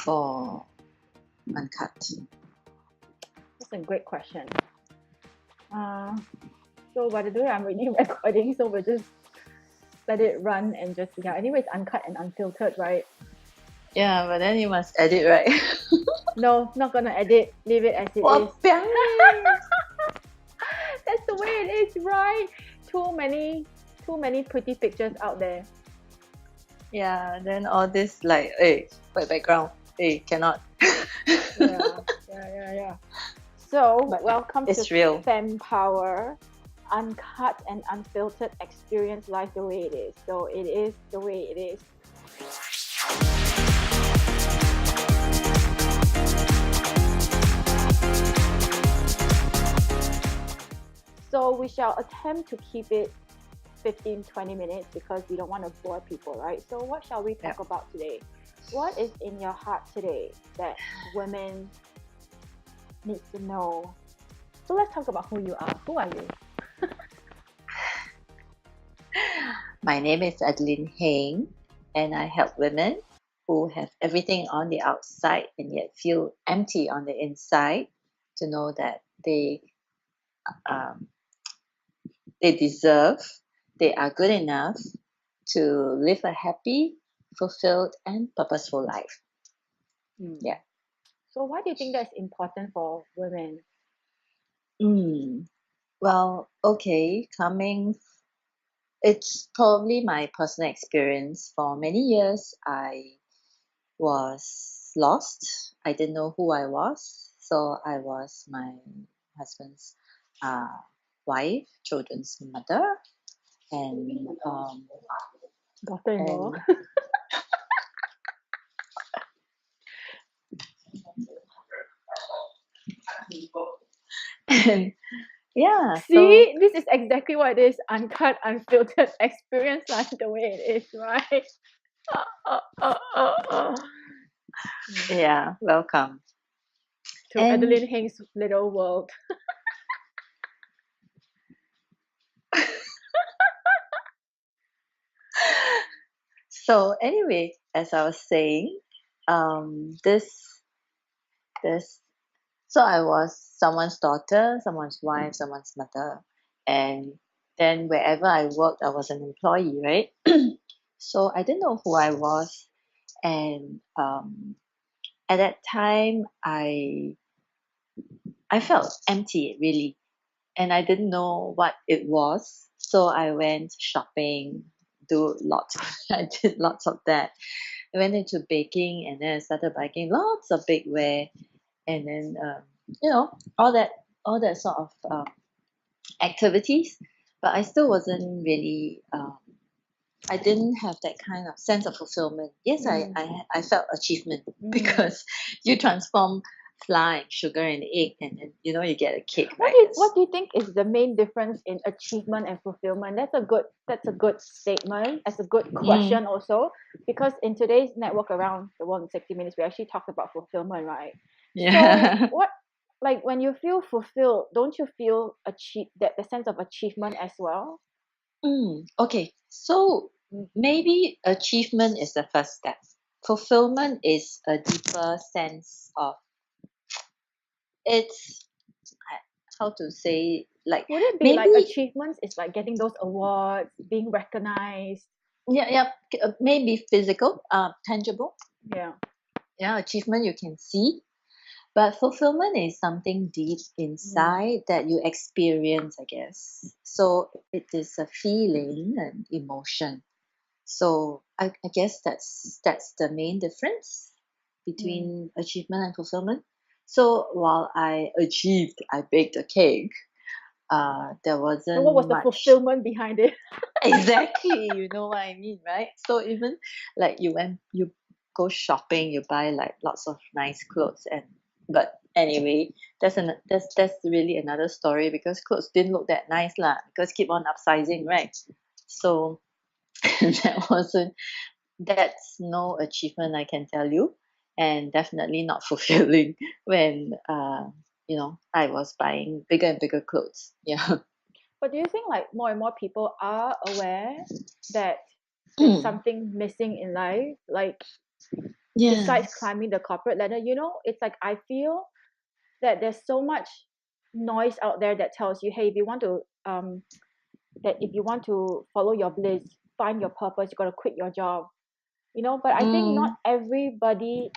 for uncut? That's a great question. So by the way, I'm already recording, so we'll just let it run and just anyway, it's uncut and unfiltered, right? Yeah, but then you must edit, right? No, not gonna edit. Leave it as it is. That's the way it is, right? Too many pretty pictures out there. Yeah, then all this like, hey, white background, hey, cannot. Yeah. So, But welcome it's to real. Fem Power. Uncut and unfiltered experience life the way it is. So it is the way it is. So we shall attempt to keep it 15-20 minutes because we don't want to bore people, right? So what shall we talk about today? What is in your heart today that women need to know? So let's talk about who you are. Who are you? My name is Adeline Heng, and I help women who have everything on the outside and yet feel empty on the inside to know that they deserve, they are good enough to live a happy, fulfilled, and purposeful life. Yeah. So why do you think that's important for women? Well, okay, it's probably my personal experience. For many years, I was lost. I didn't know who I was. So I was my husband's wife, children's mother, and daughter-in-law. And yeah. See, this is exactly what it is. Uncut, unfiltered experience life the way it is, right? Yeah, welcome to Adeline Heng's little world. So anyway, as I was saying, so I was someone's daughter, someone's wife, someone's mother, and then wherever I worked, I was an employee, right? So I didn't know who I was, and at that time, I felt empty, really, and I didn't know what it was. So I went shopping, I did lots of that. I went into baking, and then I started baking lots of bakeware, and then all that sort of activities. But I still wasn't really. I didn't have that kind of sense of fulfillment. Yes, I felt achievement because you transform flour and sugar and egg, and then you get a cake. What do you think is the main difference in achievement and fulfillment? That's a good statement. That's a good question also, because in today's network around the world in 60 minutes, we actually talked about fulfillment, right? Yeah. So when you feel fulfilled, don't you feel the sense of achievement as well? Okay, so maybe achievement is the first step. Fulfillment is a deeper sense of it's how to say, like, would it be maybe like achievements is like getting those awards, being recognized? Yeah, maybe physical, tangible. Yeah, achievement you can see, but fulfillment is something deep inside that you experience, I guess. So it is a feeling and emotion. So I guess that's the main difference between achievement and fulfillment. So while I baked a cake, there wasn't. So what was the much fulfillment behind it? Exactly, you know what I mean, right? So even like you go shopping, you buy like lots of nice clothes, but anyway, that's really another story, because clothes didn't look that nice lah, because keep on upsizing, right? So that's no achievement, I can tell you, and definitely not fulfilling when I was buying bigger and bigger clothes. Yeah. But do you think like more and more people are aware that there's something missing in life? Like besides Yes. climbing the corporate ladder. It's like I feel that there's so much noise out there that tells you, hey, if you want to follow your bliss, find your purpose, you got to quit your job. But I think not Mm, everybody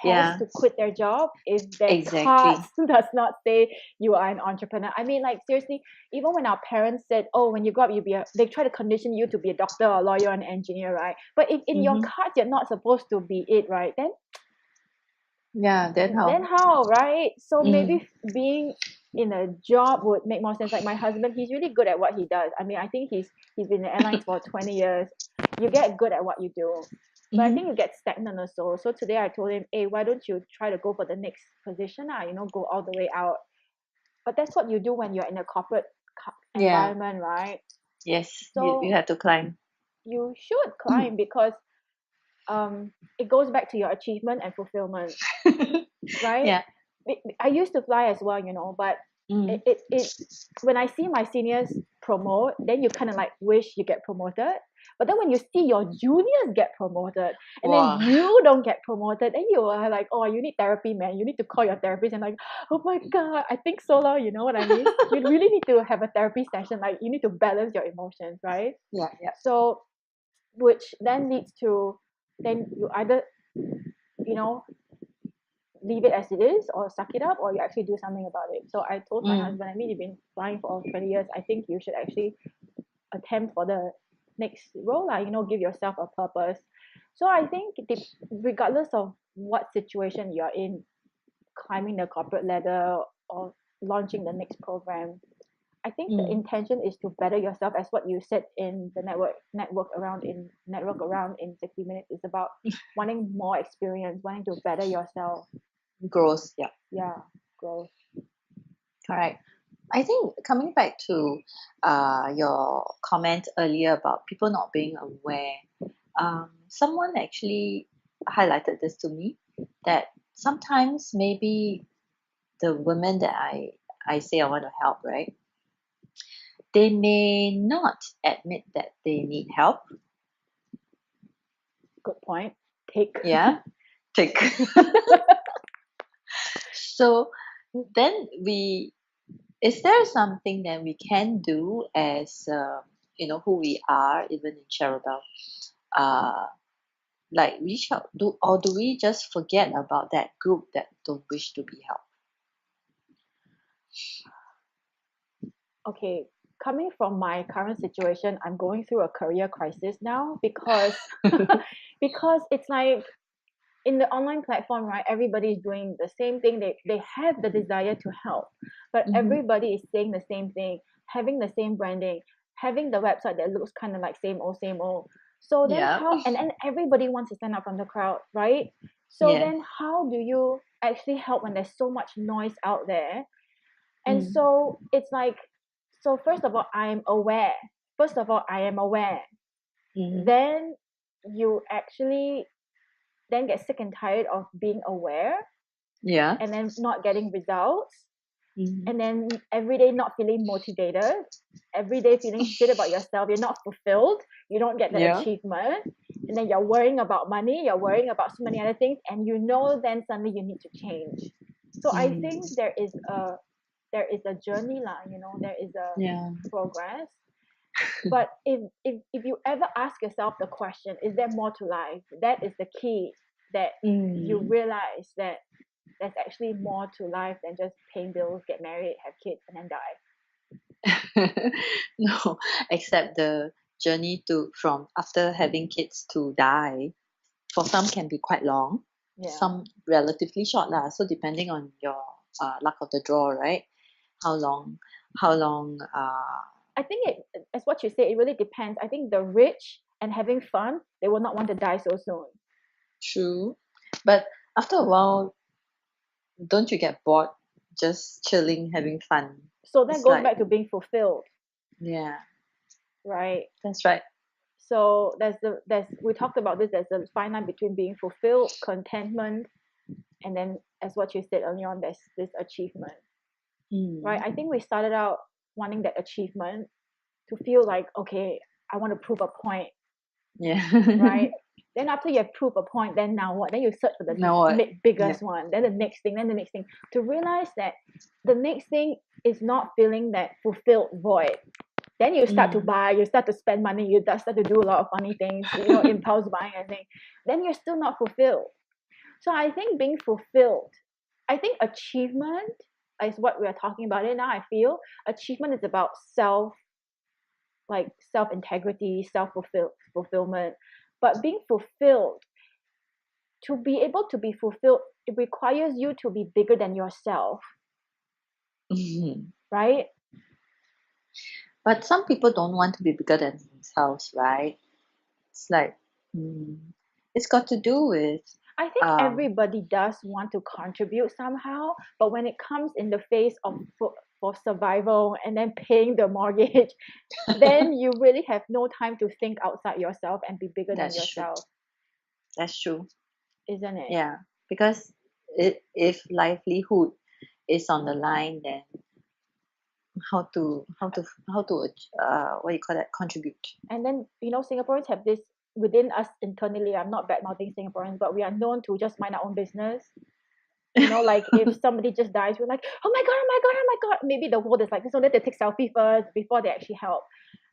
has yeah, to quit their job if their cards exactly. does not say you are an entrepreneur. I mean, like, seriously, even when our parents said, oh, when you grow up, they try to condition you to be a doctor or a lawyer or an engineer, right? But if in your Mm-hmm. cards you're not supposed to be it, right, Yeah, then then how? how, right? So Mm, maybe being in a job would make more sense. Like my husband, he's really good at what he does. I mean, I think he's been in airlines for 20 years. You get good at what you do, but I mm-hmm. think you get stagnant also. So today I told him, hey, why don't you try to go for the next position? Go all the way out. But that's what you do when you're in a corporate Yeah, environment, right? yes, you So have to climb. you should climb because it goes back to your achievement and fulfillment, right? Yeah. I used to fly as well, but Mm. it when I see my seniors promote, then you kind of like wish you get promoted. But then when you see your juniors get promoted and then Wow. you don't get promoted, then you are like, oh, you need therapy, man. You need to call your therapist and like, oh my God, I think so long. You know what I mean? You really need to have a therapy session. Like you need to balance your emotions, right? Yeah, yeah. So, which then leads to then you either, you know, leave it as it is or suck it up or you actually do something about it. So I told my Mm. husband, I mean, you've been flying for 20 years. I think you should actually attempt for the next role, give yourself a purpose. So I think regardless of what situation you're in, climbing the corporate ladder or launching the next program, I think the Mm. intention is to better yourself, as what you said in the network around in 60 minutes. Is about wanting more experience, wanting to better yourself. Growth, yeah. Yeah, growth. Correct. I think coming back to your comment earlier about people not being aware, someone actually highlighted this to me that sometimes maybe the women that I say I want to help, right? They may not admit that they need help. Good point. Take. Yeah, take. So then is there something that we can do as who we are, even in Sharabelle? Uh, like reach out, do we just forget about that group that don't wish to be Okay, coming from my current situation, I'm going through a career crisis now because helped? because it's like in the online platform, right? Everybody's doing the same thing. They have the desire to help, but Mm-hmm. everybody is saying the same thing, having the same branding, having the website that looks kind of like same old, same old. So then Yeah. how and everybody wants to stand out from the crowd, right? So Yes. then how do you actually help when there's so much noise out there? And Mm. so it's like, so first of all, I'm aware. First of all, I am aware. Mm-hmm. Then you actually then get sick and tired of being aware Yeah. and then not getting results. Mm-hmm. And then every day not feeling motivated, every day feeling shit about yourself. You're not fulfilled. You don't get the Yeah. achievement. And then you're worrying about money. You're worrying about so many other things. And then suddenly you need to change. So I Mm. think there is a journey lah, there is a Yeah. progress. But if you ever ask yourself the question, is there more to life? That is the key, that you Mm. realize that there's actually more to life than just paying bills, get married, have kids, and then die. No, except the journey to from after having kids to die for some can be quite long, Yeah. some relatively short lah. So depending on your luck of the draw, right? How long? How long? I think as what you say, it really depends. I think the rich and having fun, they will not want to die so soon. True, but after a while, don't you get bored just chilling, having fun? So that It's goes like, back to being fulfilled, yeah, right? that's right. So there's we talked about this. There's a fine line between being fulfilled, contentment, and then as what you said earlier on, there's this achievement, right? Mm. I think we started out wanting that achievement to feel like, okay, I want to prove a point, Yeah. right? Then after you have proved a point, then now what? Then you search for the Now what? biggest one, then the next thing, then the next thing, to realize that the next thing is not filling that fulfilled void. Then you start to buy, you start to spend money, you start to do a lot of funny things, impulse buying and things. Then you're still not fulfilled. So I think being fulfilled, I think achievement is what we are talking about it now. I feel achievement is about self integrity, fulfillment. But being fulfilled, to be able to be fulfilled, it requires you to be bigger than yourself, right? But some people don't want to be bigger than themselves, right? It's like, it's got to do with, I think everybody does want to contribute somehow, but when it comes in the face of for survival and then paying the mortgage, then you really have no time to think outside yourself and be bigger than yourself. That's true. Isn't it? Yeah, because if livelihood is on the line, then how to what do you call that, contribute. And then Singaporeans have this within us internally. I'm not bad mouthing Singaporeans, but we are known to just mind our own business. Like if somebody just dies, we're like, oh my god, oh my god, oh my god. Maybe the world is like this, so let they take selfie first before they actually help.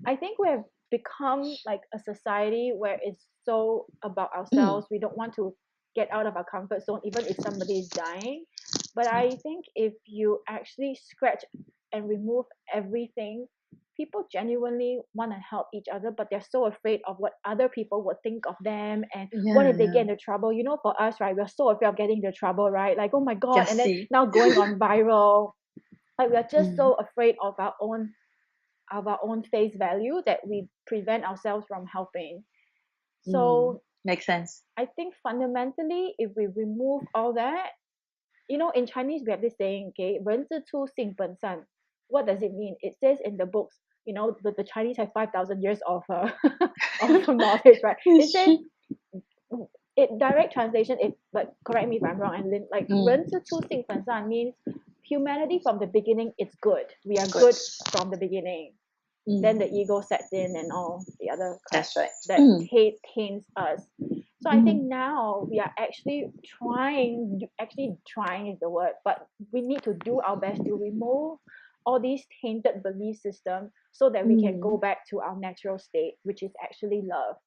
I think we have become like a society where it's so about ourselves. We don't want to get out of our comfort zone, even if somebody is dying. But I think if you actually scratch and remove everything, people genuinely want to help each other, but they're so afraid of what other people would think of them, and what if they get into trouble. For us, right, we're so afraid of getting into trouble, right? Like, oh my god, Just and then see. now going on viral, like we're just so afraid of our own face value that we prevent ourselves from helping. So makes sense. I think fundamentally, if we remove all that, in Chinese we have this saying, okay, 人之初性本善. What does it mean? It says in the books, the Chinese have 5,000 years of of knowledge, right? It says, direct translation, but correct me if I'm wrong, and like 人之初性本善 means humanity from the beginning is good. We are good from the beginning. Then the ego sets in and all the other crap that taints us. So I think now we are actually trying is the word, but we need to do our best to remove all these tainted belief systems so that we can go back to our natural state, which is actually love.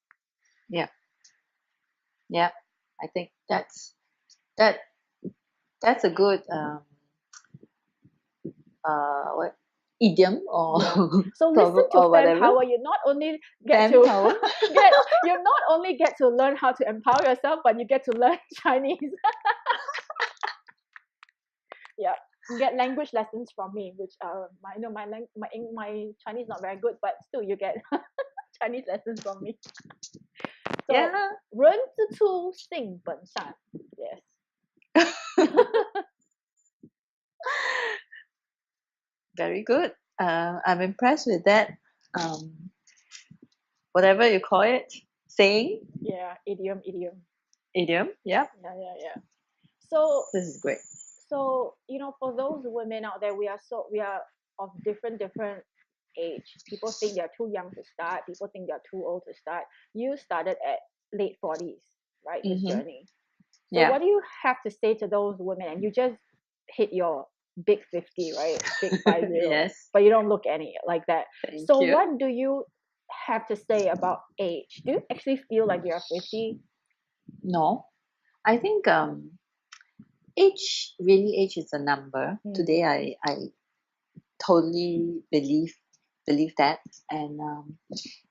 Yeah, I think that's a good what idiom or so listen to Fem Power. You not only get to you not only get to learn how to empower yourself, but you get to learn Chinese. Yeah, you get language lessons from me, which my Chinese not very good, but still you get Chinese lessons from me. So, 人之初性本善. Yes. Very good. I'm impressed with that. Whatever you call it, saying. Yeah, idiom. Idiom. Yeah. Yeah. So this is great. So for those women out there, we are of different age. People think they're too young to start. People think they're too old to start. You started at late 40s, right? This journey. So what do you have to say to those women? And you just hit your big 50, right? Big 50. Yes. But you don't look any like that. Thank so you. What do you have to say about age? Do you actually feel like you're 50? No. I think age is a number. Today I totally believe that, and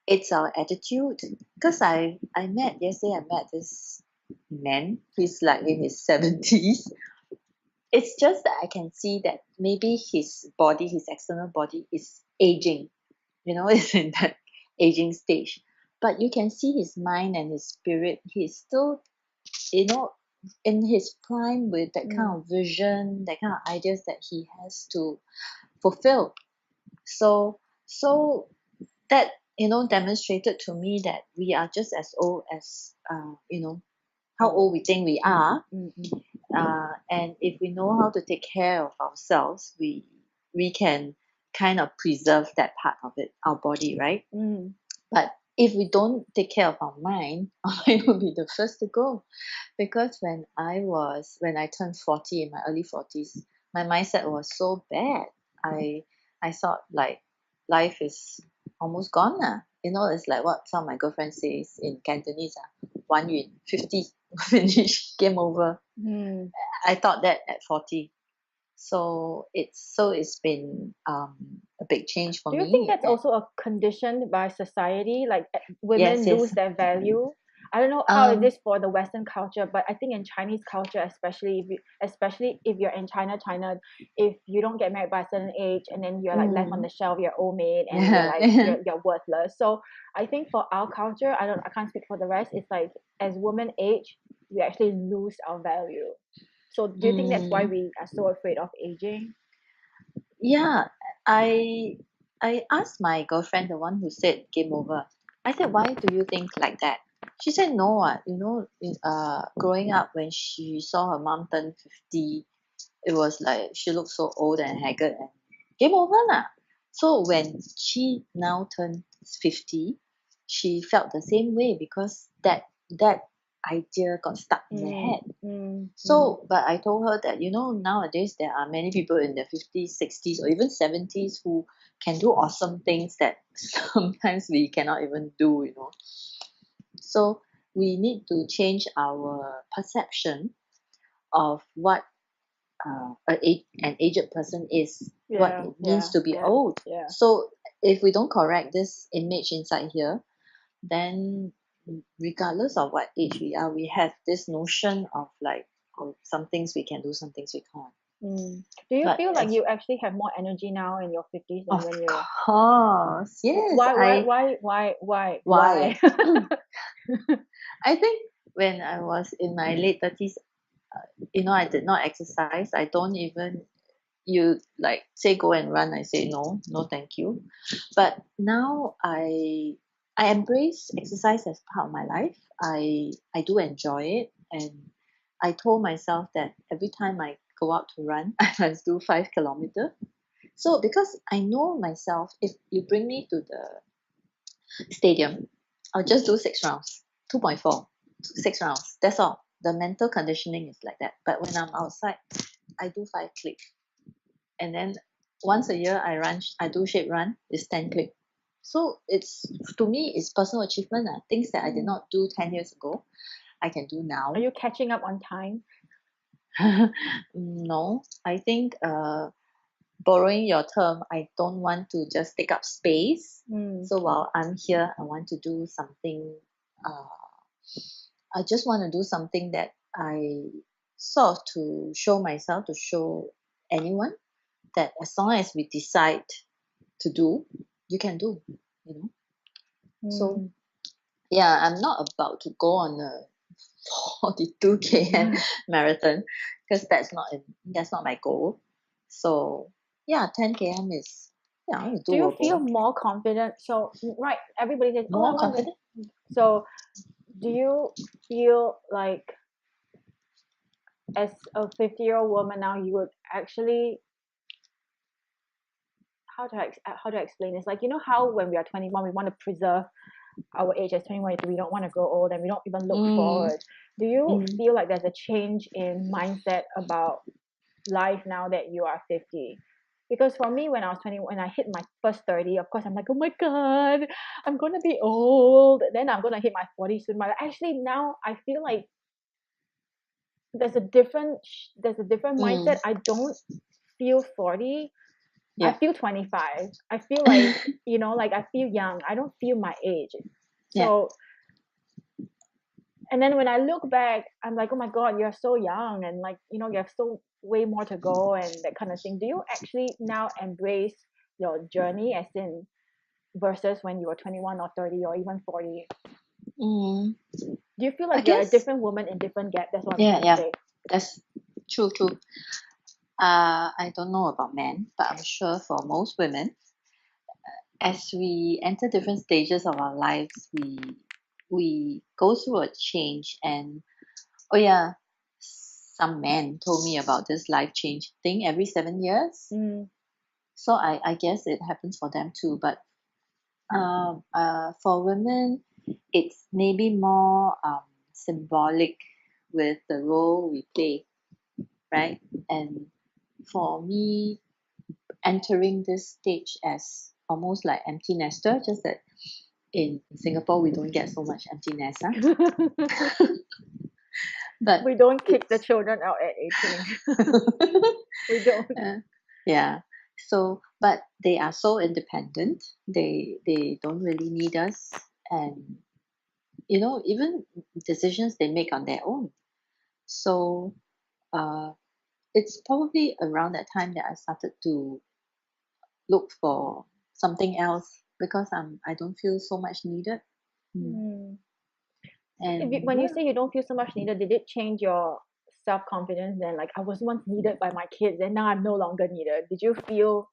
it's our attitude. Because I met this man. He's like in his 70s. It's just that I can see that maybe his external body is aging. Is in that aging stage. But you can see his mind and his spirit. He's still, in his prime with that kind of vision, that kind of ideas that he has to fulfill. So that demonstrated to me that we are just as old as how old we think we are. And if we know how to take care of ourselves, we can kind of preserve that part of it, our body, right? But if we don't take care of our mind, our mind will be the first to go. Because when I turned 40 in my early 40s, my mindset was so bad. I thought like life is almost gone now. It's like what some of my girlfriends says in Cantonese, 完运, 50, finish, game over. Hmm. I thought that at 40. So it's been a big change for Do you think me. that's also a condition by society? Like women Yes, lose yes. their value. I don't know how it Um, is for the Western culture, but I think in Chinese culture, especially if you're in China, if you don't get married by a certain age, and then you're like left on mm, the shelf, you're old maid, and you're yeah, like you're worthless. So I think for our culture, I can't speak for the rest. It's like as women age, we actually lose our value. So do you think that's why mm, we are so afraid of aging? yeah. I I asked my girlfriend, the one who said game over. I said, why do you think like that? She said, no, growing up when she saw her mom turn 50, it was like she looked so old and haggard and game over lah. So when she now turned 50, she felt the same way because that idea got stuck in her Mm, head. mm, mm. So, but I told her that, nowadays there are many people in their 50s, 60s, or even 70s who can do awesome things that sometimes we cannot even do. So we need to change our perception of what an aged person is, what Yeah, it means yeah, to be yeah, old. yeah. So if we don't correct this image inside here, then regardless of what age we are, we have this notion of like, oh, some things we can do, some things we can't. Mm. Do you But feel like as you actually have more energy now in your 50s than of when you course, yes, why? why? I think when I was in my late 30s, I did not exercise. I don't even you like say go and run. I say no, no, thank you. But now I embrace exercise as part of my life. I do enjoy it, and I told myself that every time I go out to run, I must do 5 kilometers. So because I know myself, if you bring me to the stadium, I'll just do 6 rounds, 2.4, 6 rounds. That's all. The mental conditioning is like that. But when I'm outside, I do 5 click, and then once a year I do shape run. It's 10 click. So it's to me it's personal achievement. Things that I did Mm. not do 10 years ago, I can do Are now. you catching up on time? No, I think borrowing your term, I don't want to just take up space. Mm. So while I'm here, I want to do something. Uh, I just want to do something that I sort of to show myself, to show anyone that as long as we decide to do, you can do, you know. So Mm. yeah, I'm not about to go on a 42 km marathon because that's not my goal. So yeah, 10 km is Do you feel doable. more confident? So right, everybody says, "Oh, I More want to." confident. So do you feel like as a 50-year-old woman now, you would actually how to explain this? Like how when we are 21, we want to preserve our age as 21, we don't want to grow old and we don't even look Mm, forward. Do you mm, feel like there's a change in mindset about life now that you are 50? Because for me, when I was 20, when I hit my first 30, of course, I'm like, oh my God, I'm going to be old. Then I'm going to hit my 40s soon. But actually, now I feel like there's a different mindset. mm, I don't feel 40. I yeah. feel 25. I feel like, like I feel young. I don't feel my age. Yeah. So, and then when I look back, I'm like, oh my God, you're so young, and like, you have so way more to go and that kind of thing. Do you actually now embrace your journey as in versus when you were 21 or 30 or even 40? Mm, Do you feel I like you're a guess. different woman in different gap? That's what I'm Yeah, trying to yeah. say. That's true, true. I don't know about men, but I'm sure for most women, as we enter different stages of our lives, we go through a change. And oh yeah, some men told me about this life change thing every 7 years. Mm, So I guess it happens for them too. But For women, it's maybe more symbolic with the role we play, right? And for me, entering this stage as almost like empty nester, just that in Singapore we don't get so much empty nest, but We don't kick the it's children out at 18. We don't. yeah. So, but they are so independent. They don't really need us, and even decisions they make on their own. So, uh, it's probably around that time that I started to look for something else because I don't feel so much needed. Mm. And When you yeah, say you don't feel so much needed, did it change your self-confidence then? Like, I was once needed by my kids and now I'm no longer needed. Did you feel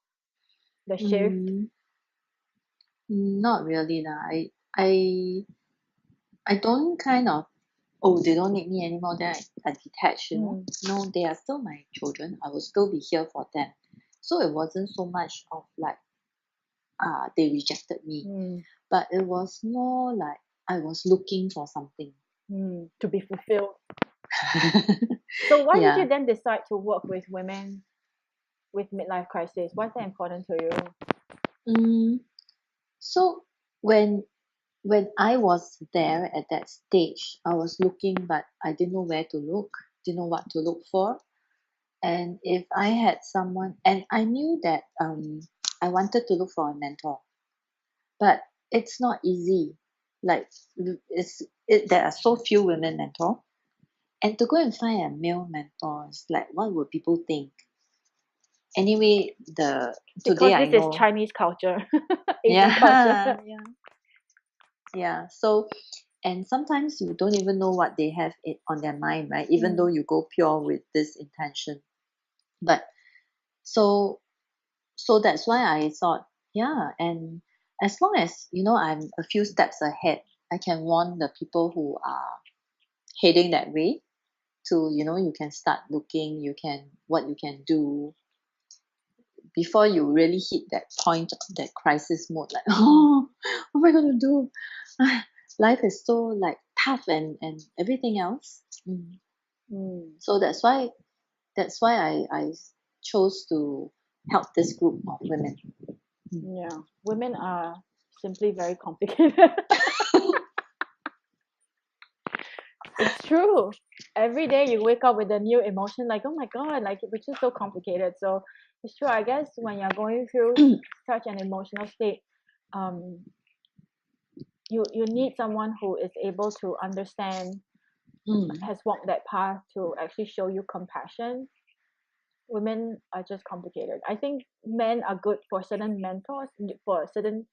the shift? mm, not really lah. I I don't kind of, oh, they don't need me anymore, then I detach, Mm. No, they are still my children. I will still be here for them. So it wasn't so much of like they rejected me, Mm. but it was more like I was looking for something. Mm. To be fulfilled. So why did Yeah. you then decide to work with women with midlife crisis? Why is that important to you? Mm, so when I was there at that stage, I was looking, but I didn't know where to look, didn't know what to look for. And if I had someone, and I knew that I wanted to look for a mentor, but it's not easy. Like there are so few women mentor, and to go and find a male mentor is like, what would people think? Anyway, the today Because I this is know, Chinese culture, Asian culture. yeah, yeah. So, and sometimes you don't even know what they have it on their mind, right? Even though Mm. you go pure with this intention, but so that's why I thought, yeah, and as long as I'm a few steps ahead, I can warn the people who are heading that way to, you can start looking, what you can do before you really hit that point, that crisis mode, like, oh, what am I gonna do? Life is so like tough and everything else. Mm. So that's why I chose to help this group of women. Yeah, women are simply very complicated. It's true. Every day you wake up with a new emotion, like, oh my god, like which is so complicated. So it's true. I guess when you're going through such an emotional state, um, you need someone who is able to understand, Mm. has walked that path to actually show you compassion. Women are just complicated. I think men are good for certain mentors, for certain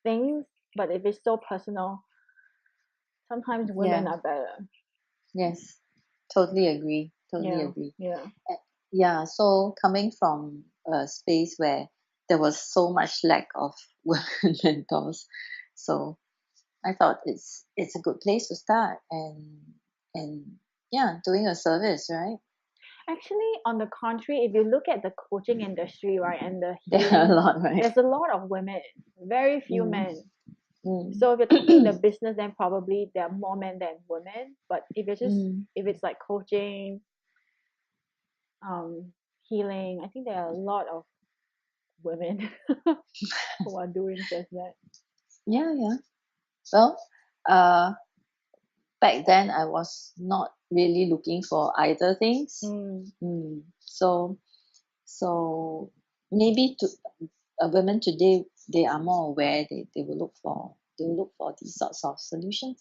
things, but if it's so personal, sometimes women Yeah. are better. Yes. Totally agree. Totally Yeah, agree. yeah. Yeah. So coming from a space where there was so much lack of women mentors, so I thought it's a good place to start, and yeah, doing a service, right? Actually, on the contrary, if you look at the coaching industry, right, and the There are a healing, lot, right? there's a lot of women, very few Mm. men. Mm. So if you're talking the business, then probably there are more men than women. But Mm. if it's like coaching, healing, I think there are a lot of women who are doing just that. Yeah, yeah. Well, uh, back then I was not really looking for either things. Mm. So maybe to women today, they are more aware. They will look for these sorts of solutions.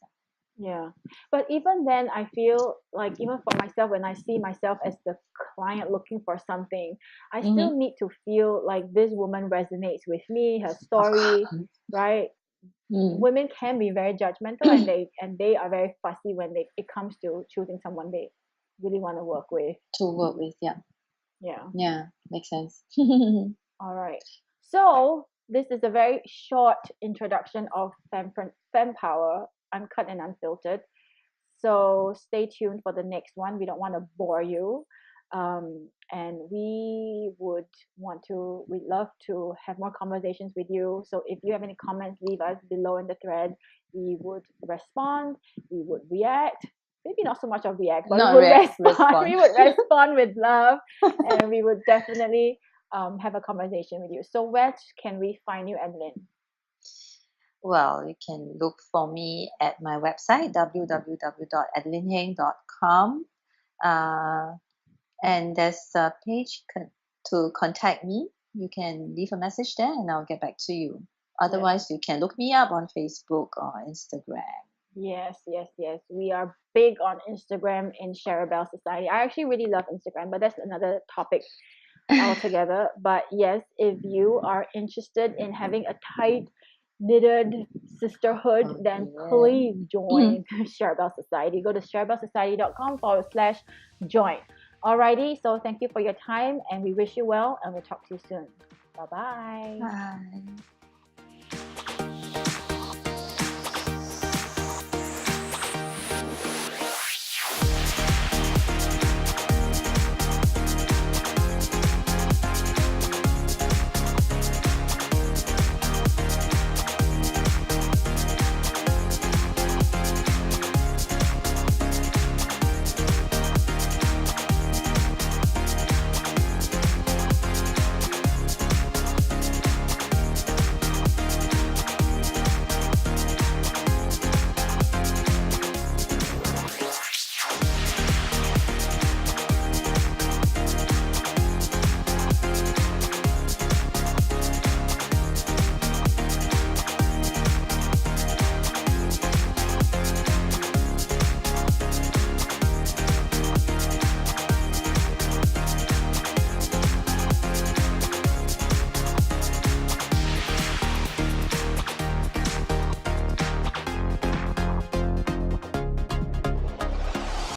Yeah. But even then, I feel like even for myself, when I see myself as the client looking for something, I Mm-hmm. still need to feel like this woman resonates with me, her Of story, course. right? Mm. Women can be very judgmental and they are very fussy when it comes to choosing someone they really want to work with. To work with, yeah. Yeah. Yeah, makes sense. All right. So this is a very short introduction of femme power, uncut and unfiltered. So stay tuned for the next one. We don't want to bore you. And we'd love to have more conversations with you. So if you have any comments, leave us below in the thread. We would respond, we would react. Maybe not so much of react, but Not we would react, respond. respond. We would respond with love, and we would definitely have a conversation with you. So where can we find you, Adeline? Well, you can look for me at my website, www.adelineheng.com. And there's a page to contact me. You can leave a message there and I'll get back to you. Otherwise, you can look me up on Facebook or Instagram. Yes. We are big on Instagram in Sharabelle Society. I actually really love Instagram, but that's another topic altogether. But yes, if you are interested in having a tight knitted sisterhood, then please join Sharabelle Society. Go to sharabellesociety.com/join. Alrighty, so thank you for your time and we wish you well and we'll talk to you soon. Bye-bye. Bye.